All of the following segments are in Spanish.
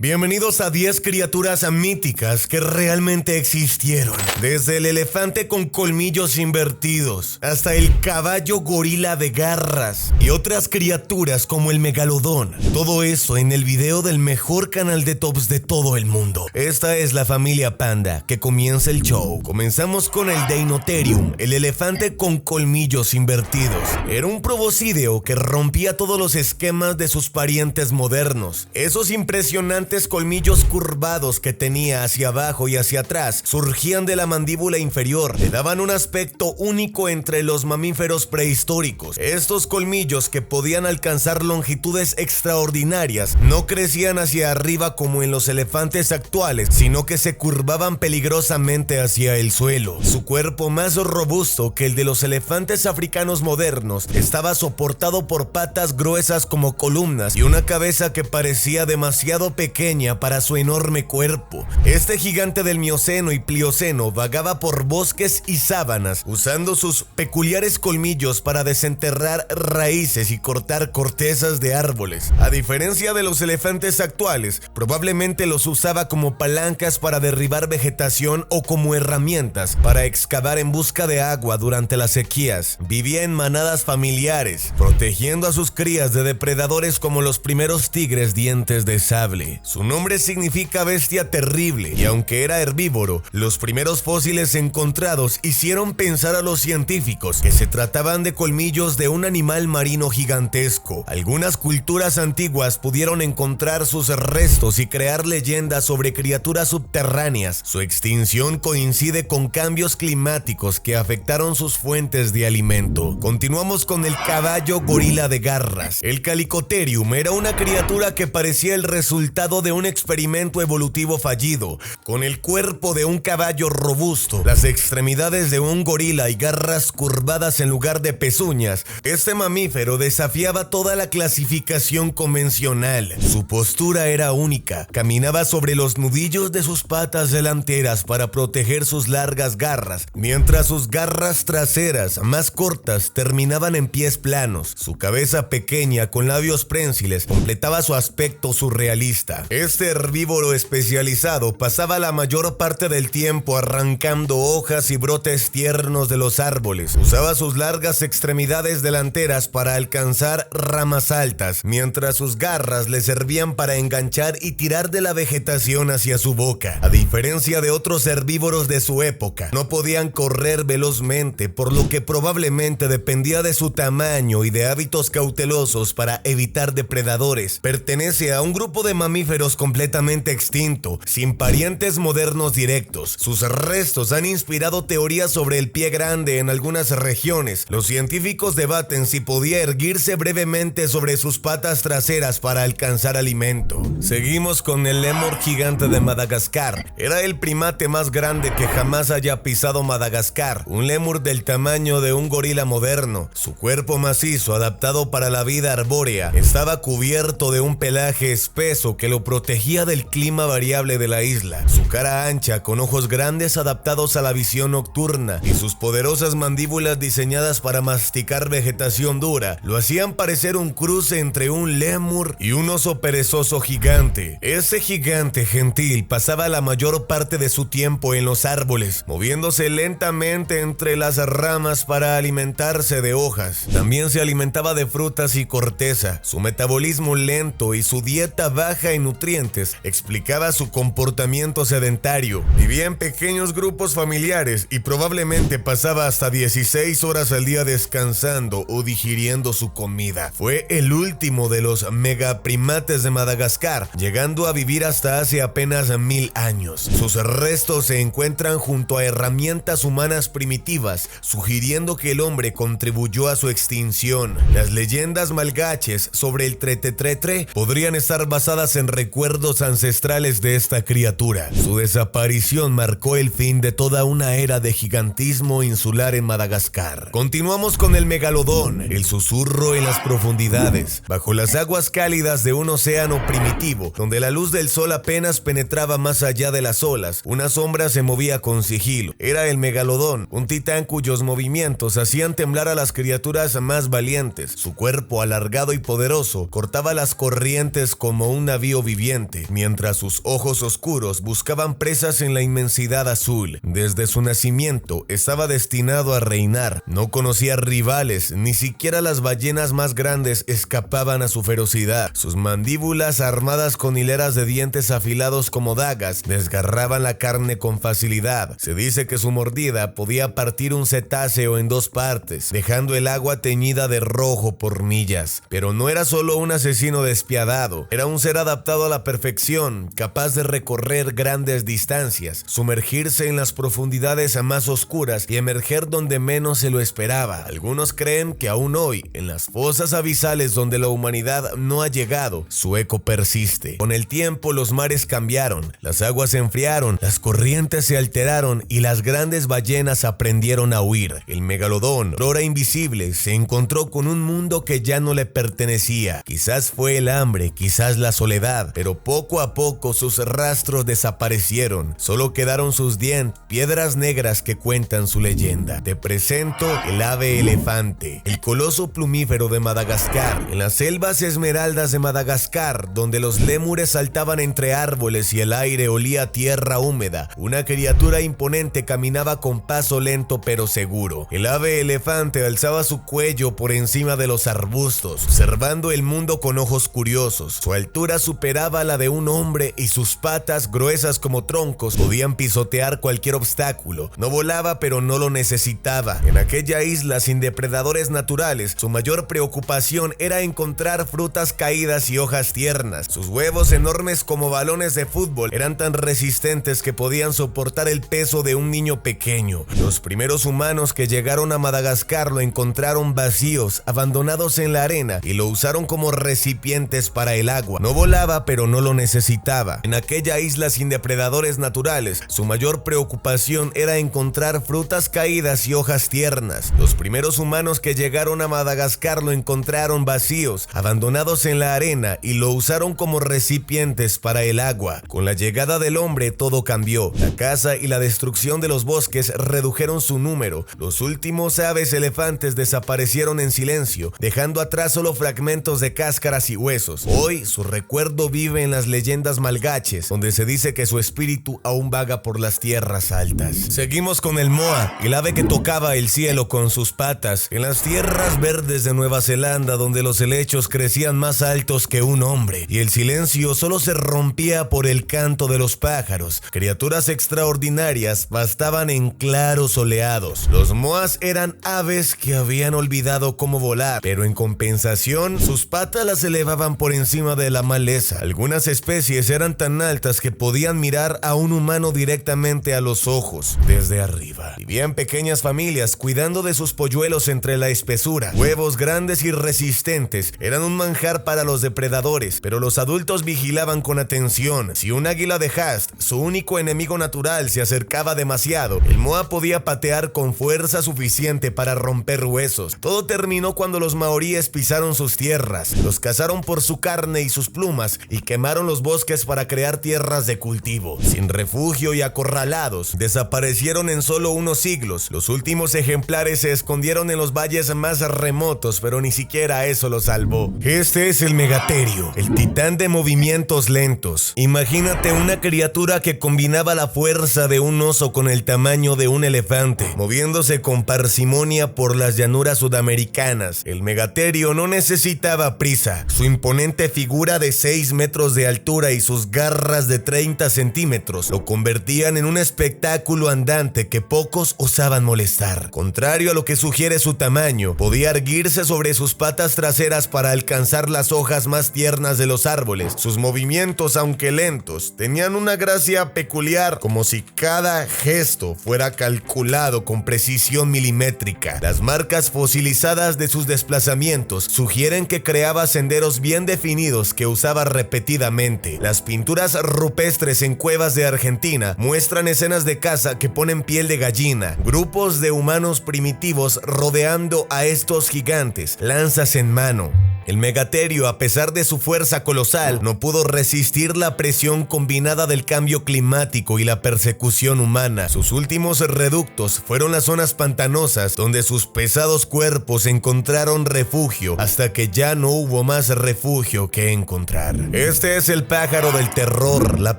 Bienvenidos a 10 criaturas míticas que realmente existieron. Desde el elefante con colmillos invertidos, hasta el caballo gorila de garras y otras criaturas como el megalodón. Todo eso en el video del mejor canal de tops de todo el mundo. Esta es la familia Panda, que comienza el show. Comenzamos con el Deinotherium, el elefante con colmillos invertidos. Era un proboscideo que rompía todos los esquemas de sus parientes modernos. Esos impresionantes colmillos curvados que tenía hacia abajo y hacia atrás surgían de la mandíbula inferior, le daban un aspecto único entre los mamíferos prehistóricos. Estos colmillos, que podían alcanzar longitudes extraordinarias, no crecían hacia arriba como en los elefantes actuales, sino que se curvaban peligrosamente hacia el suelo. Su cuerpo, más robusto que el de los elefantes africanos modernos, estaba soportado por patas gruesas como columnas y una cabeza que parecía demasiado pequeña para su enorme cuerpo. Este gigante del Mioceno y Plioceno vagaba por bosques y sábanas, usando sus peculiares colmillos para desenterrar raíces y cortar cortezas de árboles. A diferencia de los elefantes actuales, probablemente los usaba como palancas para derribar vegetación o como herramientas para excavar en busca de agua durante las sequías. Vivía en manadas familiares, protegiendo a sus crías de depredadores como los primeros tigres dientes de sable. Su nombre significa bestia terrible, y aunque era herbívoro, los primeros fósiles encontrados hicieron pensar a los científicos que se trataban de colmillos de un animal marino gigantesco. Algunas culturas antiguas pudieron encontrar sus restos y crear leyendas sobre criaturas subterráneas. Su extinción coincide con cambios climáticos que afectaron sus fuentes de alimento. Continuamos con el caballo gorila de garras. El Chalicotherium era una criatura que parecía el resultado de un experimento evolutivo fallido, con el cuerpo de un caballo robusto, las extremidades de un gorila y garras curvadas en lugar de pezuñas. Este mamífero desafiaba toda la clasificación convencional. Su postura era única, caminaba sobre los nudillos de sus patas delanteras para proteger sus largas garras, mientras sus garras traseras, más cortas, terminaban en pies planos. Su cabeza pequeña con labios prensiles completaba su aspecto surrealista. Este herbívoro especializado pasaba la mayor parte del tiempo arrancando hojas y brotes tiernos de los árboles. Usaba sus largas extremidades delanteras para alcanzar ramas altas, mientras sus garras le servían para enganchar y tirar de la vegetación hacia su boca. A diferencia de otros herbívoros de su época, no podían correr velozmente, por lo que probablemente dependía de su tamaño y de hábitos cautelosos para evitar depredadores. Pertenece a un grupo de mamíferos completamente extinto, sin parientes modernos directos. Sus restos han inspirado teorías sobre el pie grande en algunas regiones. Los científicos debaten si podía erguirse brevemente sobre sus patas traseras para alcanzar alimento. Seguimos con el lémur gigante de Madagascar. Era el primate más grande que jamás haya pisado Madagascar, un lémur del tamaño de un gorila moderno. Su cuerpo macizo, adaptado para la vida arbórea, estaba cubierto de un pelaje espeso que lo protegía del clima variable de la isla. Su cara ancha, con ojos grandes adaptados a la visión nocturna, y sus poderosas mandíbulas diseñadas para masticar vegetación dura, lo hacían parecer un cruce entre un lémur y un oso perezoso gigante. Ese gigante gentil pasaba la mayor parte de su tiempo en los árboles, moviéndose lentamente entre las ramas para alimentarse de hojas. También se alimentaba de frutas y corteza. Su metabolismo lento y su dieta baja en nutrientes explicaba su comportamiento sedentario. Vivía en pequeños grupos familiares y probablemente pasaba hasta 16 horas al día descansando o digiriendo su comida. Fue el último de los megaprimates de Madagascar, llegando a vivir hasta hace apenas 1000 años. Sus restos se encuentran junto a herramientas humanas primitivas, sugiriendo que el hombre contribuyó a su extinción. Las leyendas malgaches sobre el Tretetretre podrían estar basadas en recuerdos ancestrales de esta criatura. Su desaparición marcó el fin de toda una era de gigantismo insular en Madagascar. Continuamos con el megalodón, el susurro en las profundidades. Bajo las aguas cálidas de un océano primitivo, donde la luz del sol apenas penetraba más allá de las olas, una sombra se movía con sigilo. Era el megalodón, un titán cuyos movimientos hacían temblar a las criaturas más valientes. Su cuerpo alargado y poderoso cortaba las corrientes como un navío viviente, mientras sus ojos oscuros buscaban presas en la inmensidad azul. Desde su nacimiento estaba destinado a reinar. No conocía rivales, ni siquiera las ballenas más grandes escapaban a su ferocidad. Sus mandíbulas, armadas con hileras de dientes afilados como dagas, desgarraban la carne con facilidad. Se dice que su mordida podía partir un cetáceo en dos partes, dejando el agua teñida de rojo por millas. Pero no era solo un asesino despiadado, era un ser adaptado a la perfección, capaz de recorrer grandes distancias, sumergirse en las profundidades más oscuras y emerger donde menos se lo esperaba. Algunos creen que aún hoy, en las fosas abisales donde la humanidad no ha llegado, su eco persiste. Con el tiempo los mares cambiaron, las aguas se enfriaron, las corrientes se alteraron y las grandes ballenas aprendieron a huir. El megalodón, ahora invisible, se encontró con un mundo que ya no le pertenecía. Quizás fue el hambre, quizás la soledad, pero poco a poco sus rastros desaparecieron. Solo quedaron sus dientes, piedras negras que cuentan su leyenda. Te presento el ave elefante, el coloso plumífero de Madagascar. En las selvas esmeraldas de Madagascar, donde los lémures saltaban entre árboles y el aire olía a tierra húmeda, una criatura imponente caminaba con paso lento pero seguro. El ave elefante alzaba su cuello por encima de los arbustos, observando el mundo con ojos curiosos. Su altura superaba la de un hombre y sus patas, gruesas como troncos, podían pisotear cualquier obstáculo. No volaba, pero no lo necesitaba. En aquella isla sin depredadores naturales, su mayor preocupación era encontrar frutas caídas y hojas tiernas. Sus huevos, enormes como balones de fútbol, eran tan resistentes que podían soportar el peso de un niño pequeño. Los primeros humanos que llegaron a Madagascar lo encontraron vacíos, abandonados en la arena, y lo usaron como recipientes para el agua. No volaba, pero no lo necesitaba. En aquella isla sin depredadores naturales, su mayor preocupación era encontrar frutas caídas y hojas tiernas. Los primeros humanos que llegaron a Madagascar lo encontraron vacíos, abandonados en la arena, y lo usaron como recipientes para el agua. Con la llegada del hombre todo cambió. La caza y la destrucción de los bosques redujeron su número. Los últimos aves elefantes desaparecieron en silencio, dejando atrás solo fragmentos de cáscaras y huesos. Hoy su recuerdo vive en las leyendas malgaches, donde se dice que su espíritu aún vaga por las tierras altas. Seguimos con el moa, el ave que tocaba el cielo con sus patas. En las tierras verdes de Nueva Zelanda, donde los helechos crecían más altos que un hombre y el silencio solo se rompía por el canto de los pájaros, criaturas extraordinarias pastaban en claros soleados. Los moas eran aves que habían olvidado cómo volar, pero en compensación sus patas las elevaban por encima de la maleza. Algunas especies eran tan altas que podían mirar a un humano directamente a los ojos desde arriba. Vivían pequeñas familias cuidando de sus polluelos entre la espesura. Huevos grandes y resistentes eran un manjar para los depredadores, pero los adultos vigilaban con atención. Si un águila de Haast, su único enemigo natural, se acercaba demasiado, el moa podía patear con fuerza suficiente para romper huesos. Todo terminó cuando los maoríes pisaron sus tierras, los cazaron por su carne y sus plumas y quemaron los bosques para crear tierras de cultivo. Sin refugio y acorralados, desaparecieron en solo unos siglos. Los últimos ejemplares se escondieron en los valles más remotos, pero ni siquiera eso los salvó. Este es el megaterio, el titán de movimientos lentos. Imagínate una criatura que combinaba la fuerza de un oso con el tamaño de un elefante, moviéndose con parsimonia por las llanuras sudamericanas. El megaterio no necesitaba prisa. Su imponente figura de 6 metros de altura y sus garras de 30 centímetros lo convertían en un espectáculo andante que pocos osaban molestar. Contrario a lo que sugiere su tamaño, podía erguirse sobre sus patas traseras para alcanzar las hojas más tiernas de los árboles. Sus movimientos, aunque lentos, tenían una gracia peculiar, como si cada gesto fuera calculado con precisión milimétrica. Las marcas fosilizadas de sus desplazamientos sugieren que creaba senderos bien definidos que usaba repetidamente. Las pinturas rupestres en cuevas de Argentina muestran escenas de caza que ponen piel de gallina. Grupos de humanos primitivos rodeando a estos gigantes, lanzas en mano. El megaterio, a pesar de su fuerza colosal, no pudo resistir la presión combinada del cambio climático y la persecución humana. Sus últimos reductos fueron las zonas pantanosas, donde sus pesados cuerpos encontraron refugio hasta que ya no hubo más refugio que encontrar. Este es el pájaro del terror, la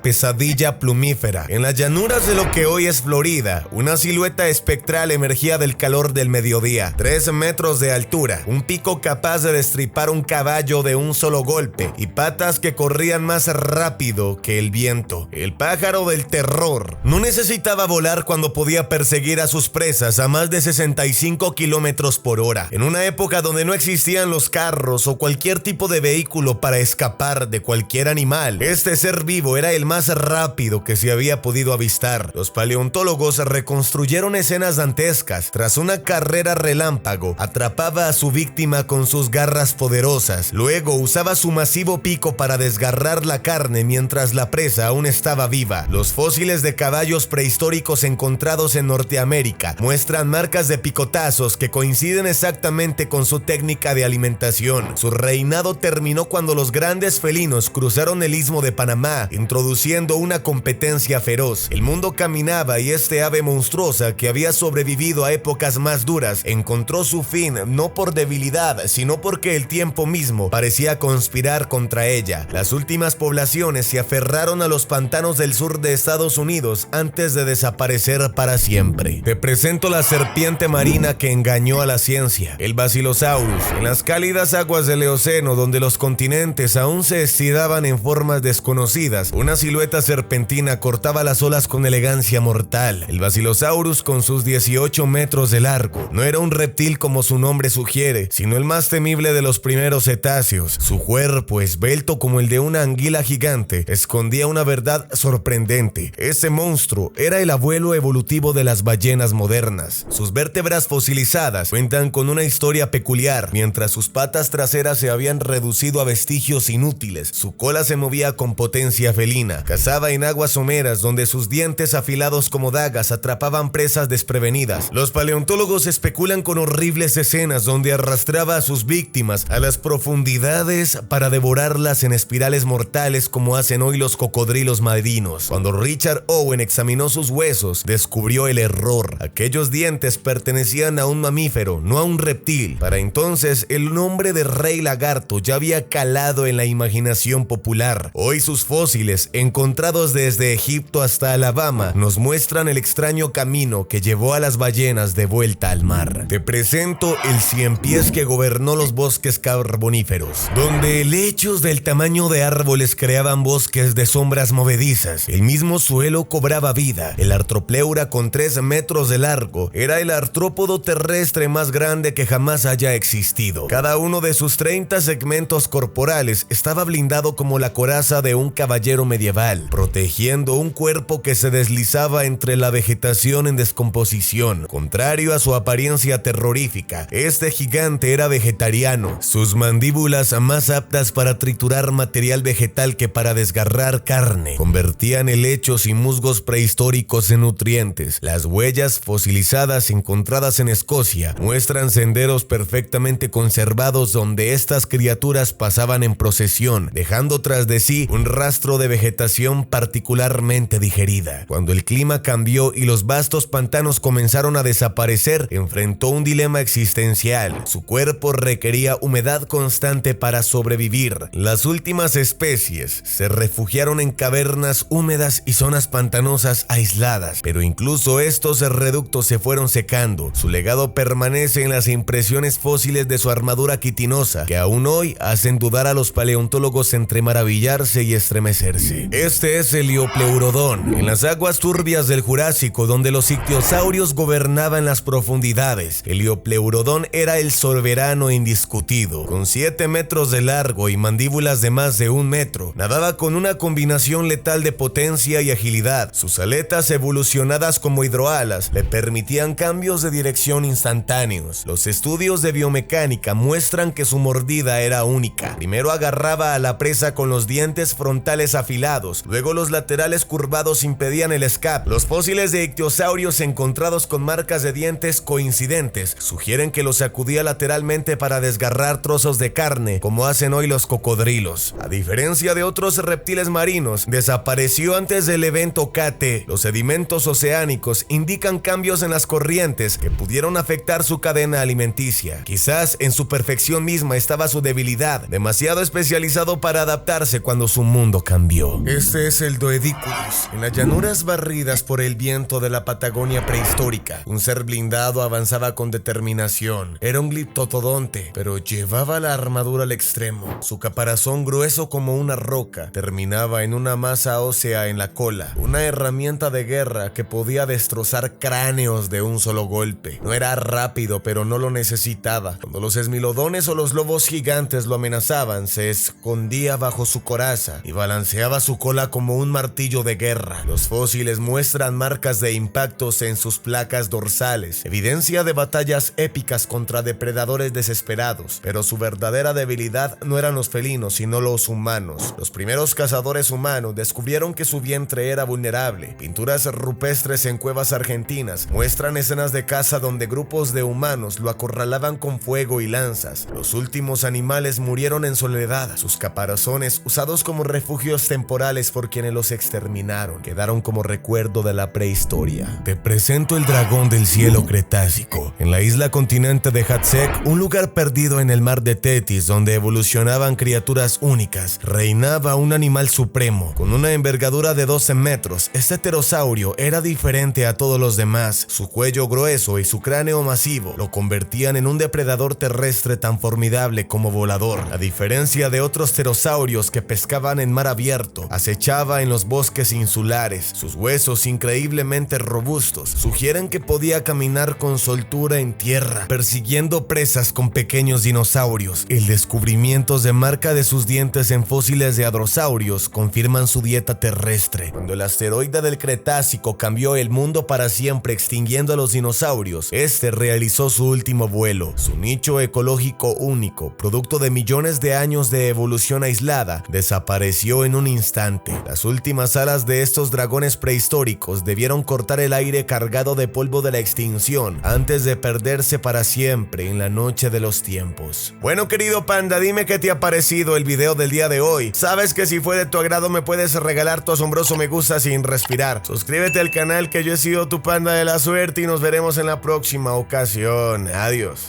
pesadilla plumífera. En las llanuras de lo que hoy es Florida, una silueta espectral emergía del calor del mediodía. 3 metros de altura, un pico capaz de destripar un caballo de un solo golpe y patas que corrían más rápido que el viento. El pájaro del terror no necesitaba volar cuando podía perseguir a sus presas a más de 65 kilómetros por hora. En una época donde no existían los carros o cualquier tipo de vehículo para escapar de cualquier animal, este ser vivo era el más rápido que se había podido avistar. Los paleontólogos reconstruyeron escenas dantescas. Tras una carrera relámpago, atrapaba a su víctima con sus garras poderosas. Luego usaba su masivo pico para desgarrar la carne mientras la presa aún estaba viva. Los fósiles de caballos prehistóricos encontrados en Norteamérica muestran marcas de picotazos que coinciden exactamente con su técnica de alimentación. Su reinado terminó cuando los grandes felinos cruzaron el istmo de Panamá, introduciendo una competencia feroz. El mundo caminaba y este ave monstruosa, que había sobrevivido a épocas más duras, encontró su fin no por debilidad, sino porque el tiempo mismo parecía conspirar contra ella. Las últimas poblaciones se aferraron a los pantanos del sur de Estados Unidos antes de desaparecer para siempre. Te presento la serpiente marina que engañó a la ciencia, el Basilosaurus. En las cálidas aguas del Eoceno, donde los continentes aún se estiraban en formas desconocidas, una silueta serpentina cortaba las olas con elegancia mortal. El Basilosaurus, con sus 18 metros de largo, no era un reptil como su nombre sugiere, sino el más temible de los primeros cetáceos. Su cuerpo, esbelto como el de una anguila gigante, escondía una verdad sorprendente. Ese monstruo era el abuelo evolutivo de las ballenas modernas. Sus vértebras fosilizadas cuentan con una historia peculiar. Mientras sus patas traseras se habían reducido a vestigios inútiles, su cola se movía con potencia felina. Cazaba en aguas someras donde sus dientes afilados como dagas atrapaban presas desprevenidas. Los paleontólogos especulan con horribles escenas donde arrastraba a sus víctimas a las profundidades para devorarlas en espirales mortales como hacen hoy los cocodrilos marinos. Cuando Richard Owen examinó sus huesos, descubrió el error. Aquellos dientes pertenecían a un mamífero, no a un reptil. Para entonces, el nombre de Rey Lagarto ya había calado en la imaginación popular. Hoy sus fósiles, encontrados desde Egipto hasta Alabama, nos muestran el extraño camino que llevó a las ballenas de vuelta al mar. Te presento el ciempiés que gobernó los bosques carboníferos, donde helechos del tamaño de árboles creaban bosques de sombras movedizas. El mismo suelo cobraba vida. El Arthropleura, con 3 metros de largo, era el artrópodo terrestre más grande que jamás haya existido. Cada uno de sus 30 segmentos corporales estaba blindado como la coraza de un caballero medieval, protegiendo un cuerpo que se deslizaba entre la vegetación en descomposición. Contrario a su apariencia terrorífica, este gigante era vegetariano. Sus mandíbulas, más aptas para triturar material vegetal que para desgarrar carne, convertían helechos y musgos prehistóricos en nutrientes. Las huellas fosilizadas encontradas en Escocia muestran senderos perfectamente conservados donde estas criaturas pasaban en procesión, dejando tras de sí un rastro de vegetación particularmente digerida. Cuando el clima cambió y los vastos pantanos comenzaron a desaparecer, enfrentó un dilema existencial. Su cuerpo requería humedad constante para sobrevivir. Las últimas especies se refugiaron en cavernas húmedas y zonas pantanosas aisladas, pero incluso estos reductos se fueron secando. Su legado permanece en las impresiones fósiles de su armadura quitinosa, que aún hoy hacen dudar a los paleontólogos entre maravillarse y estremecerse. Este es el Liopleurodon, en las aguas turbias del Jurásico, donde los ictiosaurios gobernaban las profundidades. El Liopleurodon era el soberano indiscutido. Con 7 metros de largo y mandíbulas de más de 1 metro, nadaba con una combinación letal de potencia y agilidad. Sus aletas, evolucionadas como hidroalas, le permitían cambios de dirección instantáneos. Los estudios de biomecánica muestran que su mordida era única. Primero agarraba a la presa con los dientes frontales afilados, luego los laterales curvados impedían el escape. Los fósiles de ictiosaurios encontrados con marcas de dientes coincidentes sugieren que los sacudía lateralmente para desgarrar trozos trozos de carne, como hacen hoy los cocodrilos. A diferencia de otros reptiles marinos, desapareció antes del evento KT. Los sedimentos oceánicos indican cambios en las corrientes que pudieron afectar su cadena alimenticia. Quizás en su perfección misma estaba su debilidad, demasiado especializado para adaptarse cuando su mundo cambió. Este es el Doedicurus, en las llanuras barridas por el viento de la Patagonia prehistórica. Un ser blindado avanzaba con determinación. Era un gliptodonte, pero llevaba la armadura al extremo. Su caparazón, grueso como una roca, terminaba en una masa ósea en la cola, una herramienta de guerra que podía destrozar cráneos de un solo golpe. No era rápido, pero no lo necesitaba. Cuando los esmilodones o los lobos gigantes lo amenazaban, se escondía bajo su coraza y balanceaba su cola como un martillo de guerra. Los fósiles muestran marcas de impactos en sus placas dorsales, evidencia de batallas épicas contra depredadores desesperados, pero su verdadera debilidad no eran los felinos, sino los humanos. Los primeros cazadores humanos descubrieron que su vientre era vulnerable. Pinturas rupestres en cuevas argentinas muestran escenas de caza donde grupos de humanos lo acorralaban con fuego y lanzas. Los últimos animales murieron en soledad. Sus caparazones, usados como refugios temporales por quienes los exterminaron, quedaron como recuerdo de la prehistoria. Te presento el dragón del cielo cretácico. En la isla continente de Hatsek, un lugar perdido en el mar de Tetis donde evolucionaban criaturas únicas, reinaba un animal supremo. Con una envergadura de 12 metros, este pterosaurio era diferente a todos los demás. Su cuello grueso y su cráneo masivo lo convertían en un depredador terrestre tan formidable como volador. A diferencia de otros pterosaurios que pescaban en mar abierto, acechaba en los bosques insulares. Sus huesos, increíblemente robustos, sugieren que podía caminar con soltura en tierra, persiguiendo presas con pequeños dinosaurios. El descubrimiento de marca de sus dientes en fósiles de hadrosaurios confirman su dieta terrestre. Cuando el asteroide del Cretácico cambió el mundo para siempre extinguiendo a los dinosaurios, este realizó su último vuelo. Su nicho ecológico único, producto de millones de años de evolución aislada, desapareció en un instante. Las últimas alas de estos dragones prehistóricos debieron cortar el aire cargado de polvo de la extinción antes de perderse para siempre en la noche de los tiempos. Bueno, querido panda, dime qué te ha parecido el video del día de hoy. Sabes que si fue de tu agrado me puedes regalar tu asombroso me gusta sin respirar. Suscríbete al canal, que yo he sido tu panda de la suerte y nos veremos en la próxima ocasión. Adiós.